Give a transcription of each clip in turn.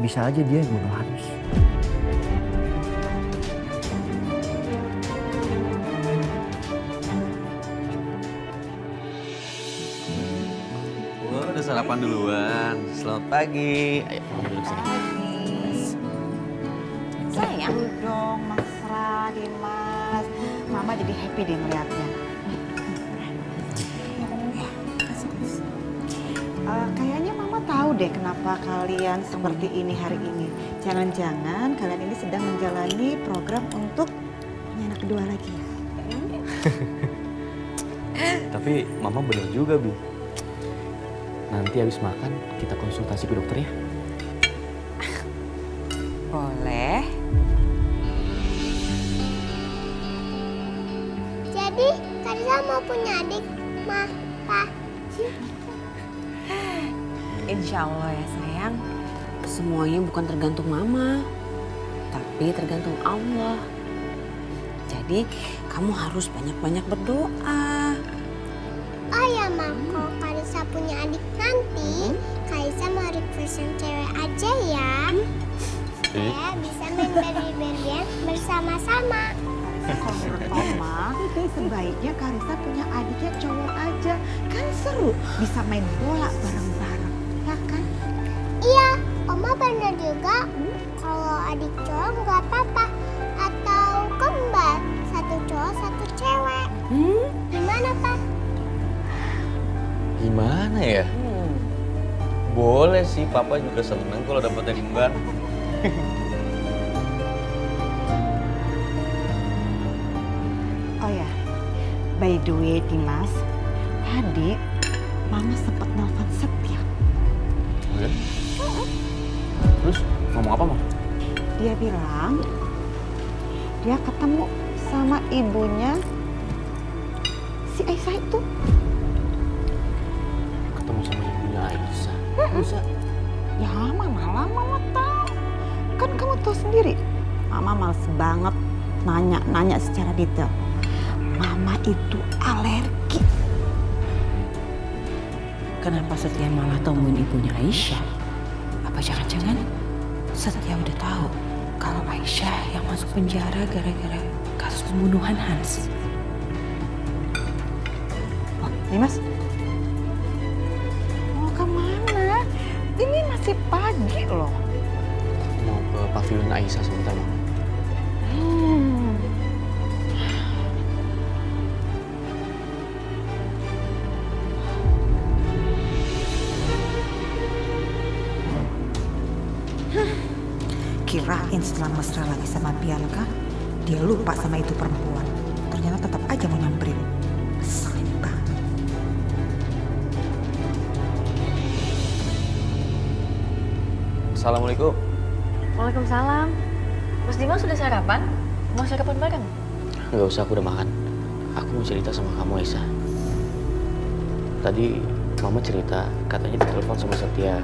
bisa aja dia yang bunuh Haris. Wah, udah sarapan duluan. Selamat pagi. Ayo, kamu duduk sini. Sayang dong, mesra Dimas. Mama jadi happy deh melihatnya. Kayaknya Mama tahu deh kenapa kalian seperti ini hari ini. Jangan-jangan kalian ini sedang menjalani program untuk punya anak kedua lagi ya? Tapi Mama bener juga, Bi. Nanti habis makan kita konsultasi ke dokter ya. Boleh. Jadi Karisa mau punya adik, Ma, Pa. Insya Allah ya sayang, semuanya bukan tergantung mama, tapi tergantung Allah. Jadi kamu harus banyak-banyak berdoa. Oh ya, Ma, kalau Karisa punya adik nanti, Karisa mau request yang cewek aja ya. Supaya bisa main Barbie-Barbian bersama-sama. Kalau menurut Oma, sebaiknya Karisa punya adiknya cowok aja. Kan seru, bisa main bola bareng-bareng. Ya kan? Iya, Oma bener juga. Kalau adik cowok nggak apa-apa. Atau kembar, satu cowok, satu cewek. Gimana, Pak? Gimana ya? Boleh sih, Papa juga seneng kalau dapet yang kembar. Oh ya, by the way Dimas, tadi Mama sempat nelfon Setia. Oke. Terus ngomong apa, Mam? Dia bilang dia ketemu sama ibunya si Aisyah itu. Ketemu sama ibunya Aisyah. Bisa. Ya mana Mama tahu. Kan kamu tahu sendiri, Mama males banget nanya secara detail. Mama itu alergi. Kenapa Setia malah temuin ibunya Aisyah? Apa jangan-jangan Setia udah tahu kalau Aisyah yang masuk penjara gara-gara kasus pembunuhan Hans? Oh, Dimas, mau kemana? Ini masih pagi loh. Mau ke pavilion Aisyah sebentar, Mam. Kirain setelah mesra lagi sama Bianca, dia lupa sama itu perempuan. Ternyata tetap aja mau nyamperin. Ngeselin banget. Assalamualaikum. Waalaikumsalam. Mas Dimas sudah sarapan? Mau sarapan bareng? Nggak usah, aku udah makan. Aku mau cerita sama kamu, Aisyah. Tadi Mama cerita, katanya ditelepon sama Setia.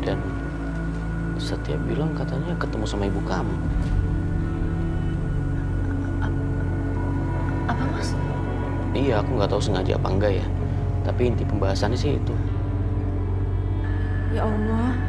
Dan Setia bilang katanya ketemu sama ibu kamu. Apa Mas? Iya, aku nggak tahu sengaja apa enggak ya. Tapi inti pembahasannya sih itu. Ya Allah,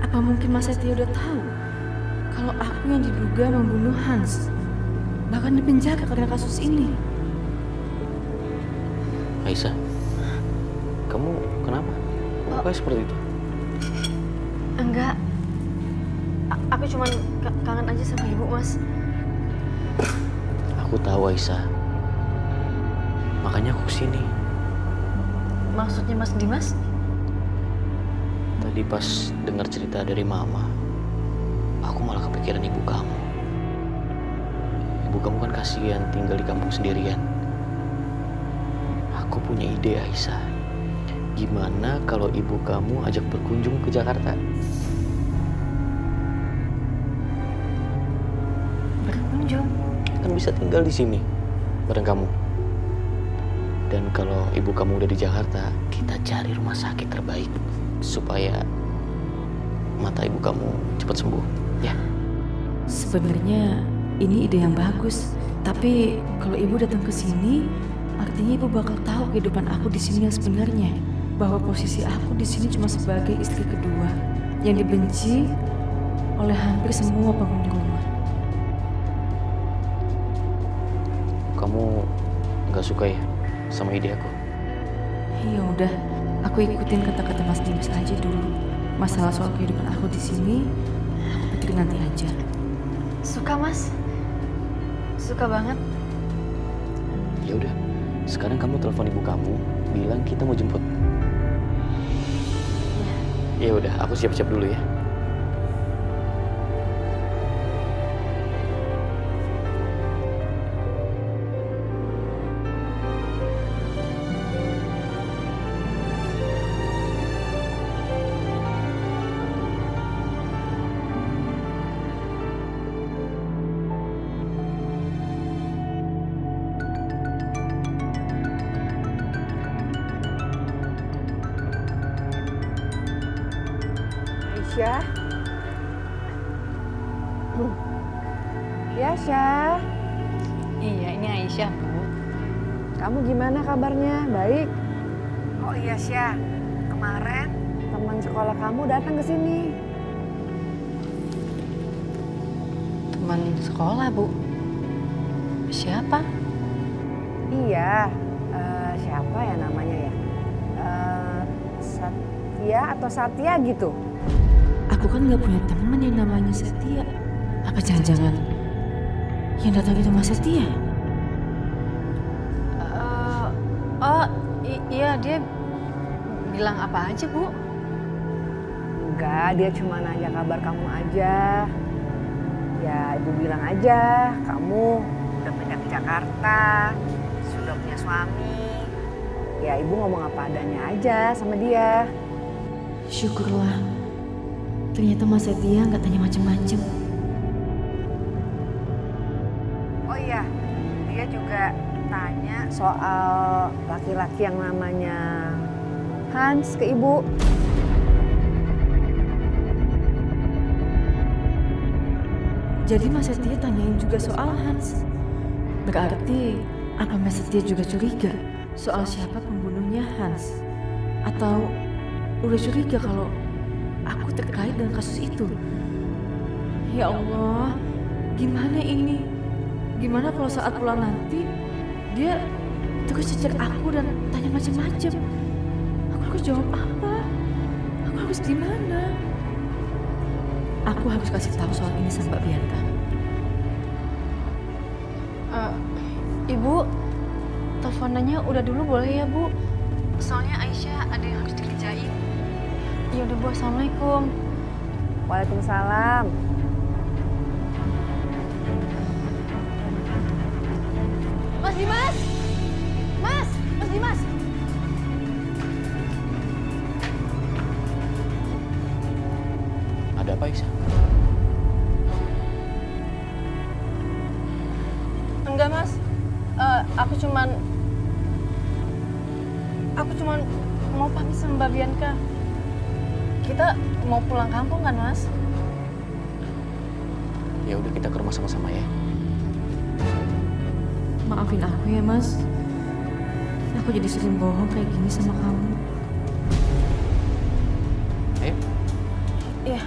apa mungkin Mas Setia udah tahu kalau aku yang diduga membunuh Hans, bahkan dipenjara karena kasus ini? Aisyah, kamu kenapa? Kok kayak seperti itu? Enggak, aku cuma kangen aja sama ibu Mas. Aku tahu, Aisyah. Makanya aku kesini. Maksudnya Mas Dimas? Tadi pas dengar cerita dari Mama, aku malah kepikiran ibu kamu. Ibu kamu kan kasihan tinggal di kampung sendirian. Aku punya ide, Aisyah. Gimana kalau ibu kamu ajak berkunjung ke Jakarta? Berkunjung? Kan bisa tinggal di sini bareng kamu. Dan kalau ibu kamu udah di Jakarta, kita cari rumah sakit terbaik supaya mata ibu kamu cepat sembuh, ya? Sebenarnya ini ide yang bagus, tapi kalau ibu datang ke sini, artinya ibu bakal tahu kehidupan aku di sini yang sebenarnya. Bahwa posisi aku di sini cuma sebagai istri kedua. yang dibenci oleh hampir semua penghuni rumah. Kamu nggak suka ya sama ide aku? Ya udah, aku ikutin kata-kata Mas Dimas aja dulu. Masalah soal kehidupan aku di sini, aku pikirin nanti aja. Suka Mas, suka banget. Ya udah, sekarang kamu telepon ibu kamu, bilang kita mau jemput. Ya udah, aku siap-siap dulu ya. Aisyah. Ya, Syah. Iya, ini Aisyah, Bu. Kamu gimana kabarnya? Baik? Oh iya, Syah. Kemarin teman sekolah kamu datang ke sini. Teman sekolah, Bu. Siapa? Iya, siapa ya namanya ya? Satya atau Satya gitu. Aku kan gak punya teman yang namanya Setia. Apa jangan-jangan yang datang itu Mas Setia? Iya, dia bilang apa aja, Bu? Enggak, dia cuma nanya kabar kamu aja. Ya, ibu bilang aja, kamu udah pindah ke Jakarta, sudah punya suami. Ya, ibu ngomong apa adanya aja sama dia. Syukurlah. Ternyata Mas Setia nggak tanya macem-macem. Oh iya, dia juga tanya soal laki-laki yang namanya Hans ke ibu. Jadi Mas Setia tanyain juga soal Hans. Berarti apa Mas Setia juga curiga soal siapa pembunuhnya Hans? Atau udah curiga kalau aku terkait dengan kasus itu? Ya Allah, gimana ini? Gimana kalau saat pulang nanti dia terus cecer aku dan tanya macam-macam? Aku harus jawab apa? Aku harus gimana? Aku harus kasih tahu soal ini sama Mbak Bianca. Ibu, teleponannya udah dulu boleh ya, Bu? Soalnya Aisyah ada yang harus dikerjain. Ya udah, Bu. Assalamualaikum. Waalaikumsalam. Mas Dimas! Mas Dimas! Ada apa, Aisyah? Enggak, Mas. Aku cuman mau pamit sama Mbak Bianca. Kita mau pulang kampung kan, Mas? Ya udah, kita ke rumah sama-sama ya. Maafin aku ya, Mas. Aku jadi sering bohong kayak gini sama kamu. Ayo. Iya.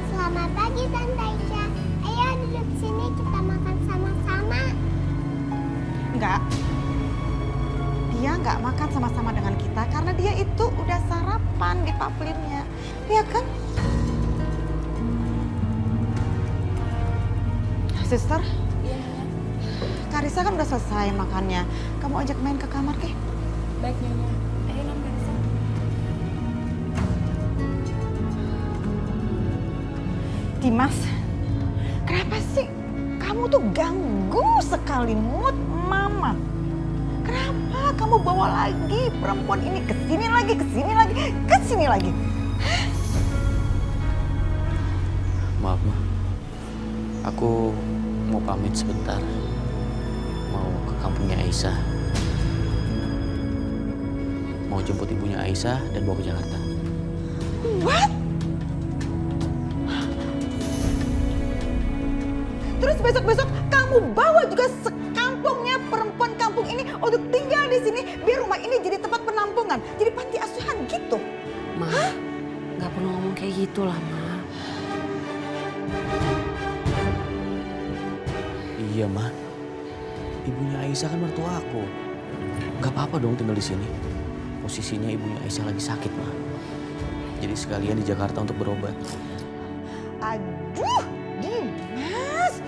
Selamat pagi Tante Aisyah. Ayo duduk sini kita makan sama-sama. Enggak. Dia nggak makan sama-sama dengan kita karena dia itu udah sarapan di pavilionnya. Iya kan? Suster? Iya. Karissa kan udah selesai makannya. Kamu ajak main ke kamar, Ki. Baik, Nyonya. Ayo, Non Karissa. Dimas, kenapa sih kamu tuh ganggu sekali mood Mama? Kenapa kamu bawa lagi perempuan ini ke sini lagi, ke sini lagi, ke sini lagi? Maaf, Ma. Aku mau pamit sebentar. Mau ke kampungnya Aisyah. Mau jemput ibunya Aisyah dan bawa ke Jakarta. What? besok-besok kamu bawa juga sekampungnya perempuan kampung ini untuk tinggal di sini biar rumah ini jadi tempat penampungan, jadi panti asuhan gitu. Ma, nggak perlu ngomong kayak gitu lah, Ma. Iya, Ma. Ibunya Aisyah kan mertua aku. Gak apa-apa dong tinggal di sini. Posisinya ibunya Aisyah lagi sakit, Ma. Jadi sekalian di Jakarta untuk berobat. Aduh, Dimas,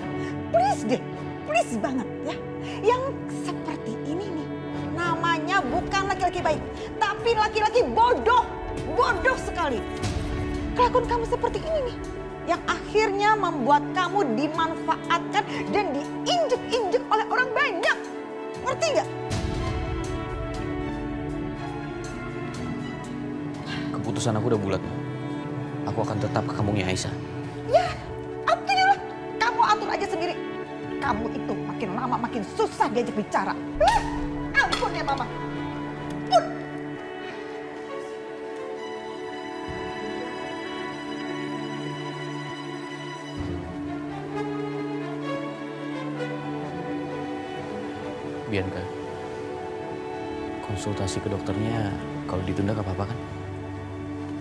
please deh, please banget ya. Yang seperti ini nih, namanya bukan laki-laki baik, tapi laki-laki bodoh, bodoh sekali. Kelakuan kamu seperti ini nih, yang akhirnya membuat kamu dimanfaatkan dan diinjek-injek oleh orang banyak. Ngerti nggak? Keputusan aku udah bulat, Ma. Aku akan tetap ke kampungnya Aisyah. Ya, up to you lah. Kamu atur aja sendiri. Kamu itu makin lama makin susah diajak bicara. Ampun ya Mama. Ampun. Bianca, konsultasi ke dokternya kalau ditunda gak apa-apa kan?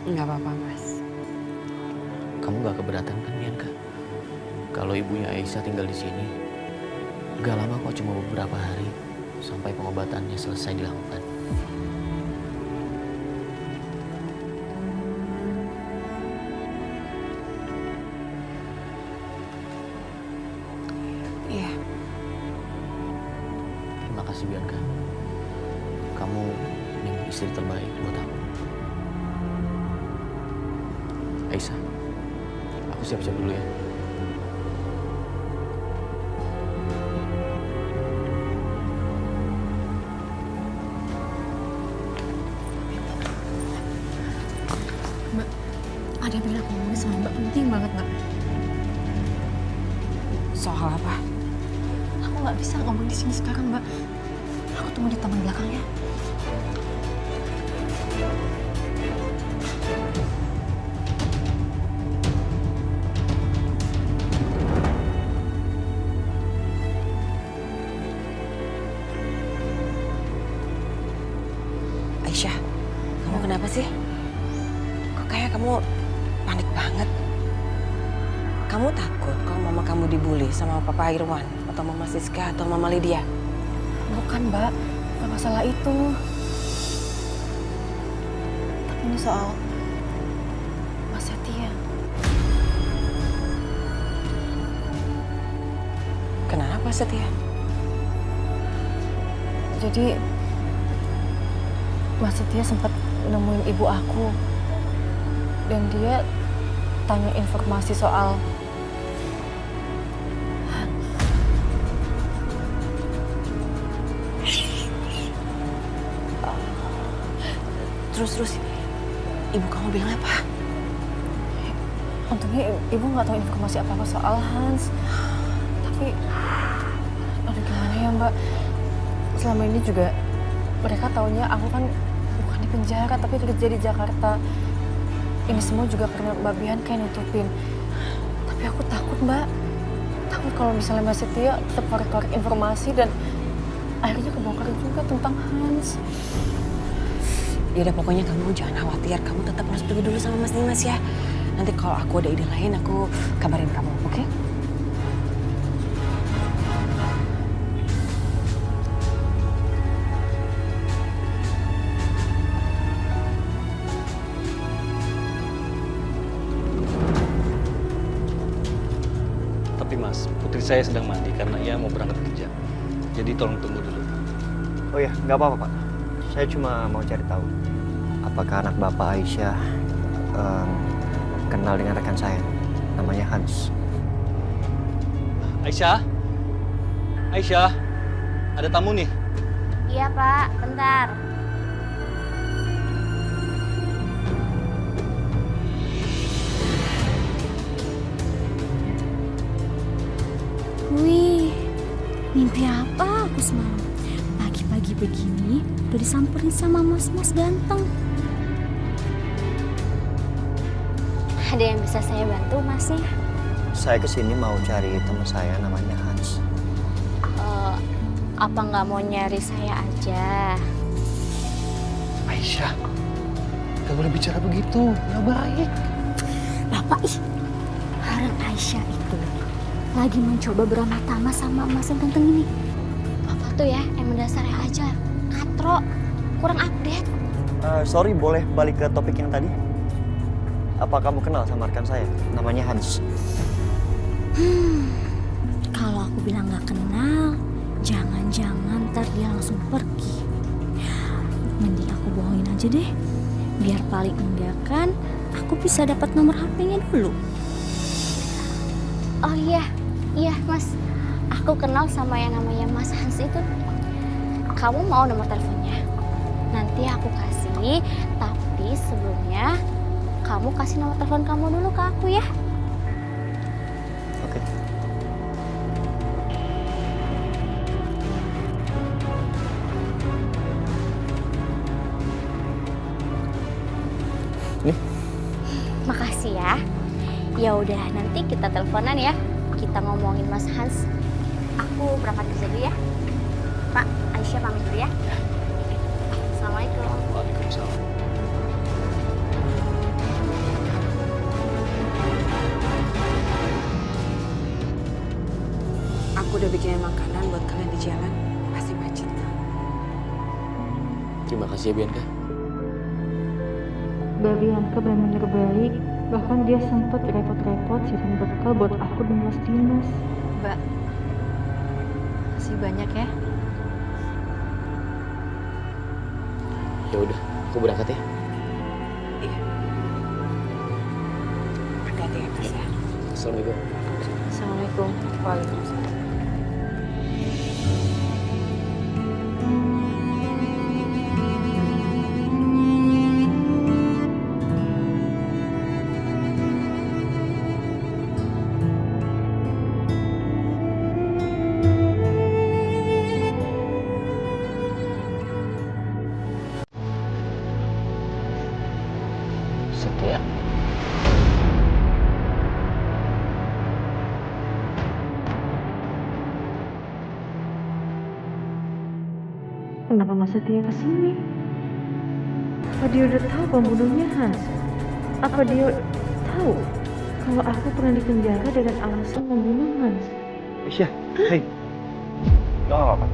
Nggak apa-apa, Mas. Kamu gak keberatan kan, Bianca? Kalau ibunya Aisyah tinggal di sini, gak lama kok, cuma beberapa hari sampai pengobatannya selesai dilakukan. Iya. Terima kasih, Bianca. Kamu memang istri terbaik buat aku. Aisyah, aku siap-siap dulu ya. Mbak, ada yang pengen aku ngomongin sama Mbak, penting banget Mbak. Soal apa? Aku nggak bisa ngomong di sini sekarang Mbak. Aku tunggu di taman belakang ya. Aisyah, kamu kenapa sih? Kok kayak kamu panik banget? Kamu takut kalau mama kamu dibully sama Papa Irwan atau Mama Siska atau Mama Lydia? Bukan Mbak, bukan masalah itu. Tapi ini soal Mas Setia. Kenapa Setia? Jadi Mas Setia sempat nemuin ibu aku. Dan dia tanya informasi soal Terus ibu kamu bilang apa? untungnya ibu nggak tahu informasi apa-apa soal Hans. Tapi aduh gimana ya Mbak, selama ini juga mereka taunya aku kan bukan di penjara tapi kerja di Jakarta. Ini semua juga karena Mbak Bianca yang nutupin. Tapi aku takut Mbak, takut kalau misalnya Mbak Setia tetap korek-korek informasi dan akhirnya kebongkar juga tentang Hans. Ya udah pokoknya kamu jangan khawatir, kamu tetap harus pergi dulu sama Mas Dimas ya. Nanti kalau aku ada ide lain aku kabarin kamu, oke? Tapi Mas, putri saya sedang mandi karena ia mau berangkat kerja. Jadi tolong tunggu dulu. Oh ya, nggak apa-apa Pak. Saya cuma mau cari tahu apakah anak Bapak Aisyah kenal dengan rekan saya, namanya Hans. Aisyah? Aisyah, ada tamu nih. Iya Pak, bentar. Wih, mimpi apa aku semalam? Pagi-pagi begini udah disamperin sama mas-mas ganteng. Ada yang bisa saya bantu Masnya? Saya kesini mau cari teman saya namanya Hans. Apa nggak mau nyari saya aja? Aisyah, gak boleh bicara begitu, gak baik. Bapak, orang Aisyah itu lagi mencoba beramah tamah sama Mas yang ganteng ini. Bapak tuh ya emang dasarnya aja katro, kurang update. Sorry, boleh balik ke topik yang tadi? Apa kamu kenal sama rekan saya? Namanya Hans. Kalau aku bilang nggak kenal, jangan-jangan ntar dia langsung pergi. Mending aku bohongin aja deh, biar paling enggak kan aku bisa dapat nomor HP-nya dulu. Oh iya Mas, aku kenal sama yang namanya Mas Hans itu. Kamu mau nomor teleponnya? Nanti aku kasih, tapi sebelumnya kamu kasih nomor telepon kamu dulu ke aku ya. Oke. Nih. Makasih ya. Ya udah nanti kita teleponan ya. Kita ngomongin Mas Hans. Aku berangkat kerja dulu ya. Pak, Aisyah pamit dulu ya. Assalamualaikum. Waalaikumsalam. Aku udah bikinin makanan buat kalian di jalan. Pasti macet. Terima kasih ya Bianca. Mbak Bianca benar-benar baik. Bahkan dia sempat repot-repot siapin bekal buat aku dan Mas Dimas. Mbak, makasih banyak ya. Ya udah, aku berangkat ya. Hati-hati ya Mas ya. Assalamualaikum. Assalamualaikum. Waalaikumsalam. Setia. Kenapa Mas Setia kesini? Apa dia udah tahu pembunuhnya Hans? Apa dia tahu kalau aku pernah dipenjara dengan alasan membunuh Hans? Aisyah, hei. Gak apa-apa.